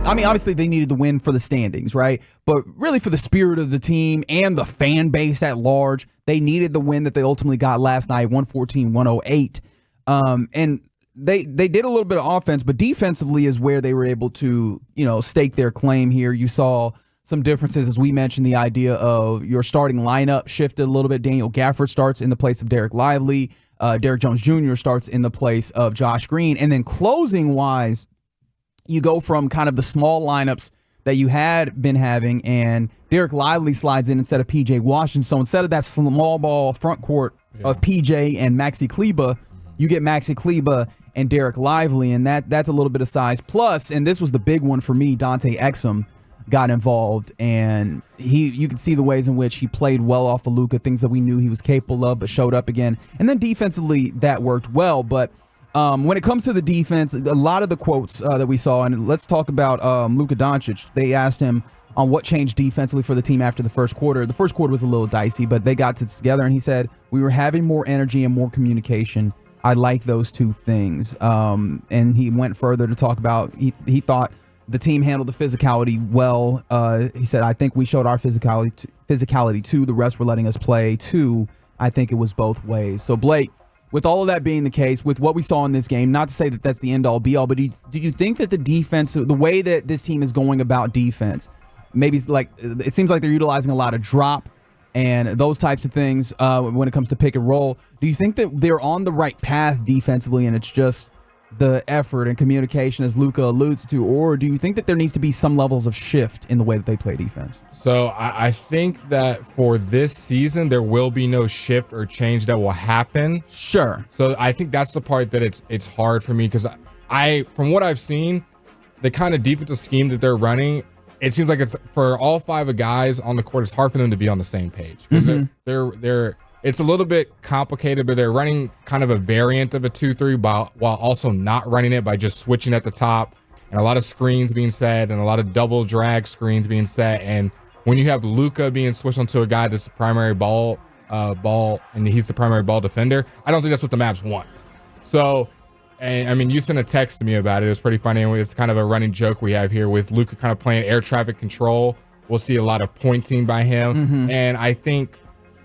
I mean, obviously they needed the win for the standings, right? But really for the spirit of the team and the fan base at large, they needed the win that they ultimately got last night, 114-108. And they did a little bit of offense, but defensively is where they were able to, stake their claim here. You saw some differences, as we mentioned, the idea of your starting lineup shifted a little bit. Daniel Gafford starts in the place of Dereck Lively. Derrick Jones Jr. starts in the place of Josh Green. And then closing-wise, you go from kind of the small lineups that you had been having, and Dereck Lively slides in instead of P.J. Washington. So instead of that small ball front court of P.J. and Maxi Kleber, you get Maxi Kleber and Dereck Lively, and that's a little bit of size. Plus, and this was the big one for me, Dante Exum got involved, and you could see the ways in which he played well off of Luka, things that we knew he was capable of, but showed up again. And then defensively, that worked well. But when it comes to the defense, a lot of the quotes that we saw, and let's talk about Luka Doncic. They asked him on what changed defensively for the team after the first quarter. The first quarter was a little dicey, but they got together, and he said, we were having more energy and more communication. I like those two things. And he went further to talk about he thought the team handled the physicality well. He said, I think we showed our physicality too. The rest were letting us play too. I think it was both ways. So, Blake, with all of that being the case, with what we saw in this game, not to say that that's the end-all, be-all, but do you think that the defense, the way that this team is going about defense, maybe like it seems like they're utilizing a lot of drop and those types of things when it comes to pick and roll. Do you think that they're on the right path defensively and it's just the effort and communication, as Luka alludes to, or do you think that there needs to be some levels of shift in the way that they play defense? So I think that for this season, there will be no shift or change that will happen. Sure. So I think that's the part that it's hard for me, because from what I've seen, the kind of defensive scheme that they're running, it seems like it's for all five of guys on the court, it's hard for them to be on the same page, because they're it's a little bit complicated, but they're running kind of a variant of a 2-3 while also not running it by just switching at the top, and a lot of screens being set and a lot of double drag screens being set. And when you have Luka being switched onto a guy that's the primary ball and he's the primary ball defender, I don't think that's what the Mavs want. So, and I mean, you sent a text to me about it. It was pretty funny. And it's kind of a running joke we have here with Luka kind of playing air traffic control. We'll see a lot of pointing by him. And I think,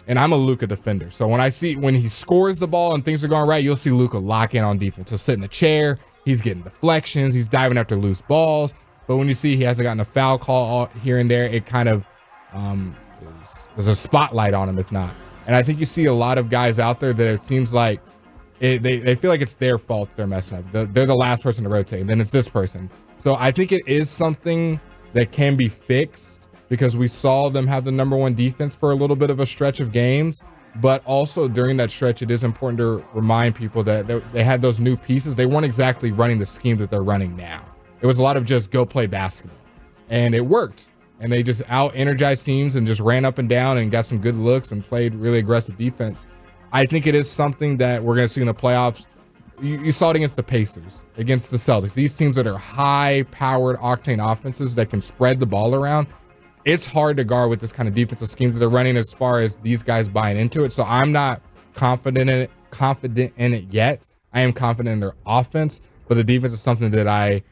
and I'm a Luka defender, so when he scores the ball and things are going right, you'll see Luka lock in on defense. He'll sit in the chair, he's getting deflections, he's diving after loose balls. But when you see he hasn't gotten a foul call here and there, it kind of there's a spotlight on him, if not. And I think you see a lot of guys out there that it seems like they feel like it's their fault they're messing up. They're the last person to rotate, and then it's this person. So I think it is something that can be fixed, because we saw them have the number one defense for a little bit of a stretch of games. But also during that stretch, it is important to remind people that they had those new pieces. They weren't exactly running the scheme that they're running now. It was a lot of just go play basketball. And it worked. And they just out-energized teams and just ran up and down and got some good looks and played really aggressive defense. I think it is something that we're going to see in the playoffs. You saw it against the Pacers, against the Celtics. These teams that are high-powered octane offenses that can spread the ball around, it's hard to guard with this kind of defensive scheme that they're running as far as these guys buying into it. So I'm not confident in it yet. I am confident in their offense, but the defense is something that I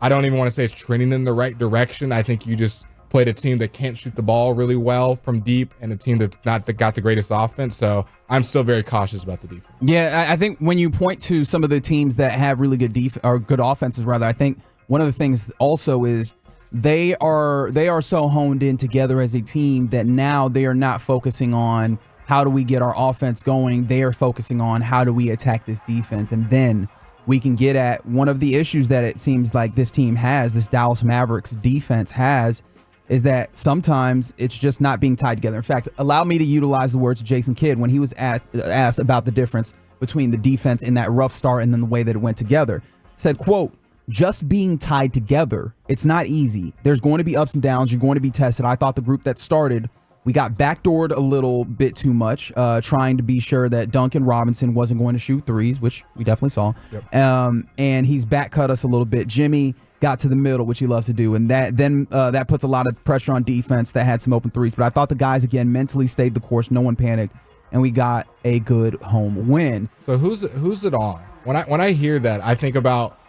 don't even want to say it's trending in the right direction. I think you just played a team that can't shoot the ball really well from deep and a team that's not got the greatest offense. So I'm still very cautious about the defense. Yeah, I think when you point to some of the teams that have really good good offenses, rather, I think one of the things also is they are so honed in together as a team that now they are not focusing on how do we get our offense going. They are focusing on how do we attack this defense, and then we can get at one of the issues that it seems like this team has, this Dallas Mavericks defense has, is that sometimes it's just not being tied together. In fact, allow me to utilize the words of Jason Kidd when he was asked about the difference between the defense in that rough start and then the way that it went together. Said, quote, just being tied together, it's not easy. There's going to be ups and downs. You're going to be tested. I thought the group that started, we got backdoored a little bit too much, trying to be sure that Duncan Robinson wasn't going to shoot threes, which we definitely saw. Yep. And he's back cut us a little bit. Jimmy got to the middle, which he loves to do, and that puts a lot of pressure on defense that had some open threes. But I thought the guys, again, mentally stayed the course. No one panicked, and we got a good home win. So who's it on? When I hear that, I think about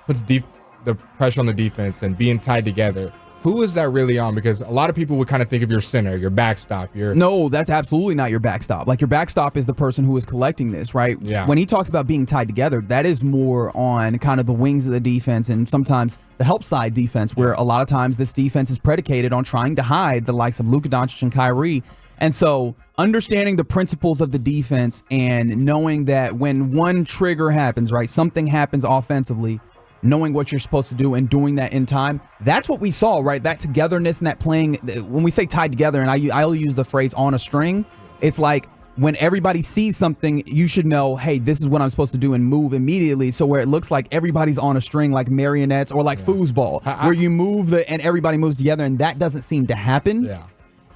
the pressure on the defense and being tied together, who is that really on? Because a lot of people would kind of think of your center, your backstop. No, that's absolutely not your backstop. Like, your backstop is the person who is collecting this, right? Yeah. When he talks about being tied together, that is more on kind of the wings of the defense and sometimes the help side defense, where a lot of times this defense is predicated on trying to hide the likes of Luka Doncic and Kyrie. And so understanding the principles of the defense and knowing that when one trigger happens, right, something happens offensively, knowing what you're supposed to do and doing that in time, that's what we saw, right? That togetherness and that playing, when we say tied together, and I'll use the phrase on a string, it's like when everybody sees something, you should know, hey, this is what I'm supposed to do and move immediately. So where it looks like everybody's on a string like marionettes or like foosball, where you move and everybody moves together, and that doesn't seem to happen. Yeah.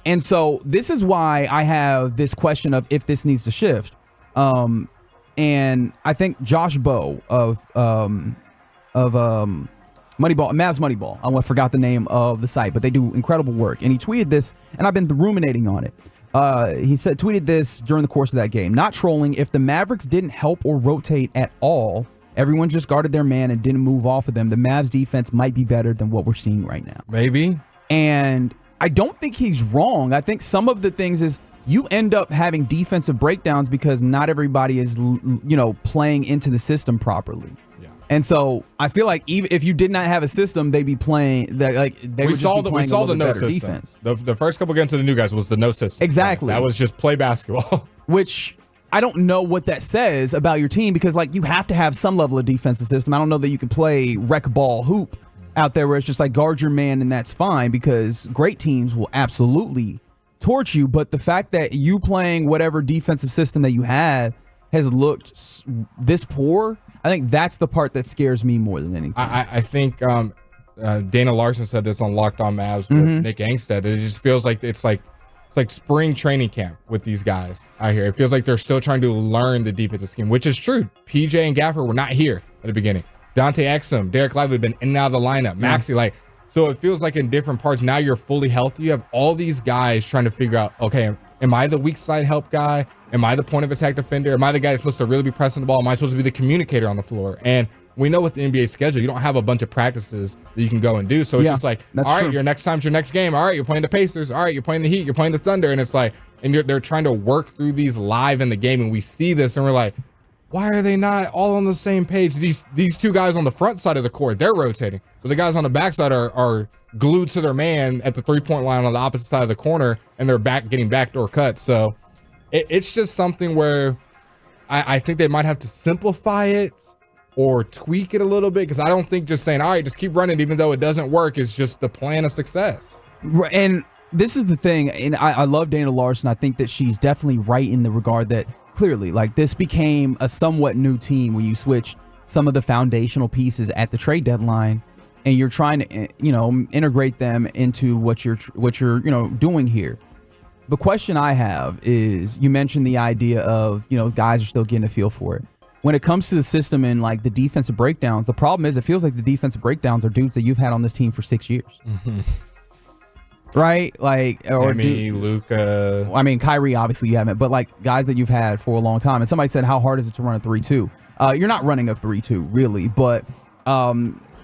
And so this is why I have this question of if this needs to shift. And I think Josh Bowe of Moneyball, Mavs Moneyball. I forgot the name of the site, but they do incredible work. And he tweeted this, and I've been ruminating on it. He tweeted this during the course of that game. Not trolling, if the Mavericks didn't help or rotate at all, everyone just guarded their man and didn't move off of them, the Mavs defense might be better than what we're seeing right now. Maybe. And I don't think he's wrong. I think some of the things is you end up having defensive breakdowns because not everybody is, playing into the system properly. And so I feel like even if you did not have a system, they'd be playing that like we saw the no system. Defense. The first couple games to the new guys was the no system. Exactly. That was just play basketball. Which I don't know what that says about your team, because like you have to have some level of defensive system. I don't know that you can play rec ball hoop out there where it's just like guard your man and that's fine, because great teams will absolutely torch you. But the fact that you playing whatever defensive system that you had has looked this poor, I think that's the part that scares me more than anything. I think Dana Larson said this on Locked On Mavs with Nick Angstead. It just feels like it's like spring training camp with these guys out here. It feels like they're still trying to learn the defensive scheme, which is true. PJ and Gafford were not here at the beginning. Dante Exum, Dereck Lively have been in and out of the lineup. Maxey, so it feels like in different parts. Now you're fully healthy. You have all these guys trying to figure out, okay, am I the weak side help guy? Am I the point of attack defender? Am I the guy that's supposed to really be pressing the ball? Am I supposed to be the communicator on the floor? And we know with the NBA schedule, you don't have a bunch of practices that you can go and do. So it's just like, all right, your next time's your next game. All right, you're playing the Pacers. All right, you're playing the Heat. You're playing the Thunder. And it's like, and they're trying to work through these live in the game. And we see this and we're like, why are they not all on the same page? These two guys on the front side of the court, they're rotating. But the guys on the back side are glued to their man at the 3-point line on the opposite side of the corner, and they're getting backdoor cuts. So it's just something where I think they might have to simplify it or tweak it a little bit, because I don't think just saying, all right, just keep running even though it doesn't work is just the plan of success. And this is the thing, and I love Dana Larson. I think that she's definitely right in the regard that clearly, like, this became a somewhat new team when you switch some of the foundational pieces at the trade deadline, and you're trying to, integrate them into what you're doing here. The question I have is, you mentioned the idea of, guys are still getting a feel for it. When it comes to the system and like the defensive breakdowns, the problem is it feels like the defensive breakdowns are dudes that you've had on this team for 6 years. Mm-hmm. Right? Like, or Luka. I mean, Kyrie, obviously you haven't, but like guys that you've had for a long time. And somebody said, how hard is it to run a 3-2? You're not running a 3-2 really, but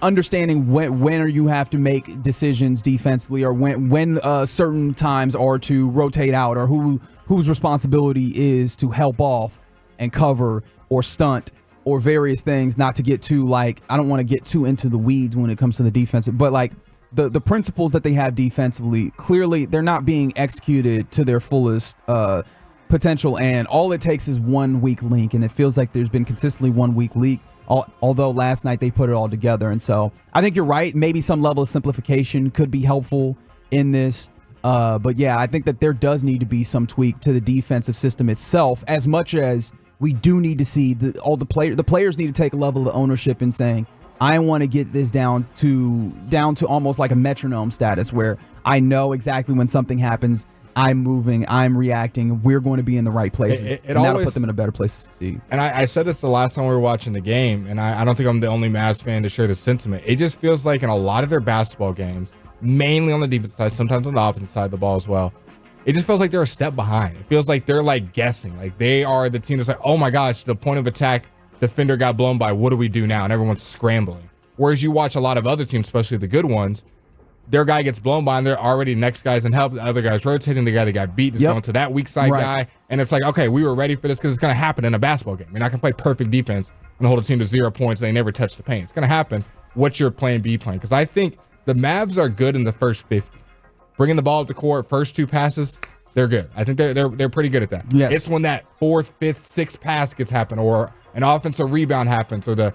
understanding when you have to make decisions defensively, or when certain times are to rotate out, or whose responsibility is to help off and cover or stunt or various things. Not to get too I don't want to get too into the weeds when it comes to the defensive, but like the principles that they have defensively, clearly they're not being executed to their fullest potential, and all it takes is one weak link, and it feels like there's been consistently one weak link. Although last night they put it all together. And so I think you're right. Maybe some level of simplification could be helpful in this. But yeah, I think that there does need to be some tweak to the defensive system itself, as much as we do need to see the players need to take a level of ownership in saying, I want to get this down to almost like a metronome status, where I know exactly when something happens, I'm moving, I'm reacting, we're going to be in the right places. And that'll put them in a better place to succeed. And I said this the last time we were watching the game, and I don't think I'm the only Mavs fan to share this sentiment. It just feels like in a lot of their basketball games, mainly on the defense side, sometimes on the offense side of the ball as well, it just feels like they're a step behind. It feels like they're like guessing. Like they are the team that's like, oh my gosh, the point of attack defender got blown by. What do we do now? And everyone's scrambling. Whereas you watch a lot of other teams, especially the good ones, their guy gets blown by and they're already next guy's in help. The other guy's rotating. The guy that got beat is going to that weak side guy. And it's like, okay, we were ready for this because it's going to happen in a basketball game. You're not going to play perfect defense and hold a team to 0 points and they never touch the paint. It's going to happen. What's your plan B plan? Because I think the Mavs are good in the first 50. Bringing the ball up the court, first 2 passes, they're good. I think they're pretty good at that. Yes. It's when that 4th, 5th, 6th pass gets happen or an offensive rebound happens or the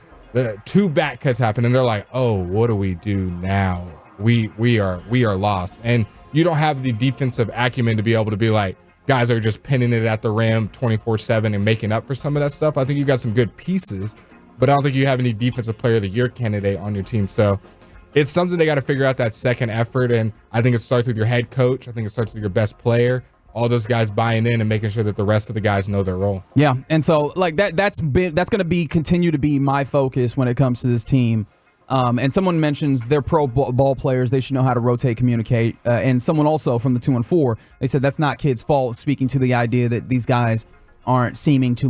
2 back cuts happen and they're like, oh, what do we do now? We are lost. And you don't have the defensive acumen to be able to be like, guys are just pinning it at the rim 24/7 and making up for some of that stuff. I think you got some good pieces, but I don't think you have any defensive player of the year candidate on your team. So it's something they got to figure out, that second effort. And I think it starts with your head coach. I think it starts with your best player, all those guys buying in and making sure that the rest of the guys know their role. Yeah. And so like that's going to continue to be my focus when it comes to this team. And someone mentions they're pro ball players. They should know how to rotate, communicate. And someone also from the 2 and 4, they said that's not kids' fault, speaking to the idea that these guys aren't seeming to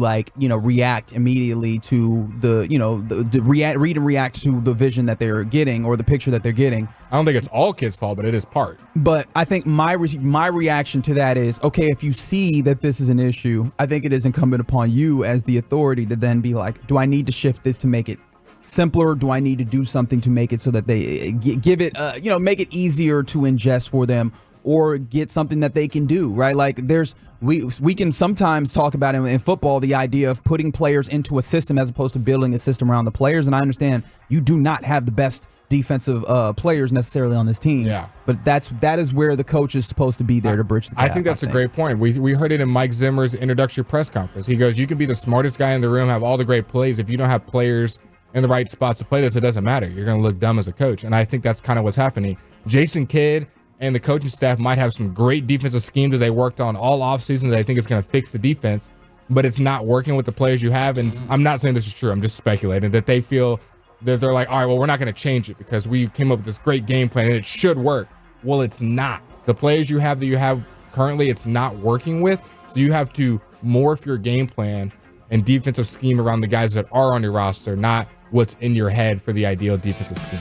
react immediately to read and react to the vision that they're getting or the picture that they're getting. I don't think it's all kids' fault, but it is part. But I think my reaction to that is, okay, if you see that this is an issue, I think it is incumbent upon you as the authority to then be like, do I need to shift this to make it simpler? Do I need to do something to make it so that they give it, make it easier to ingest for them, or get something that they can do, right? Like we can sometimes talk about in football the idea of putting players into a system as opposed to building a system around the players. And I understand you do not have the best defensive players necessarily on this team. Yeah. But that is where the coach is supposed to be there to bridge the gap. I think that's a great point. We heard it in Mike Zimmer's introductory press conference. He goes, you can be the smartest guy in the room, have all the great plays. If you don't have players in the right spots to play this, it doesn't matter. You're going to look dumb as a coach. And I think that's kind of what's happening. Jason Kidd and the coaching staff might have some great defensive scheme that they worked on all offseason that I think is going to fix the defense, but it's not working with the players you have. And I'm not saying this is true. I'm just speculating that they feel that they're like, all right, well, we're not going to change it because we came up with this great game plan and it should work. Well, it's not. The players you have currently, it's not working with. So you have to morph your game plan and defensive scheme around the guys that are on your roster, not what's in your head for the ideal defensive scheme.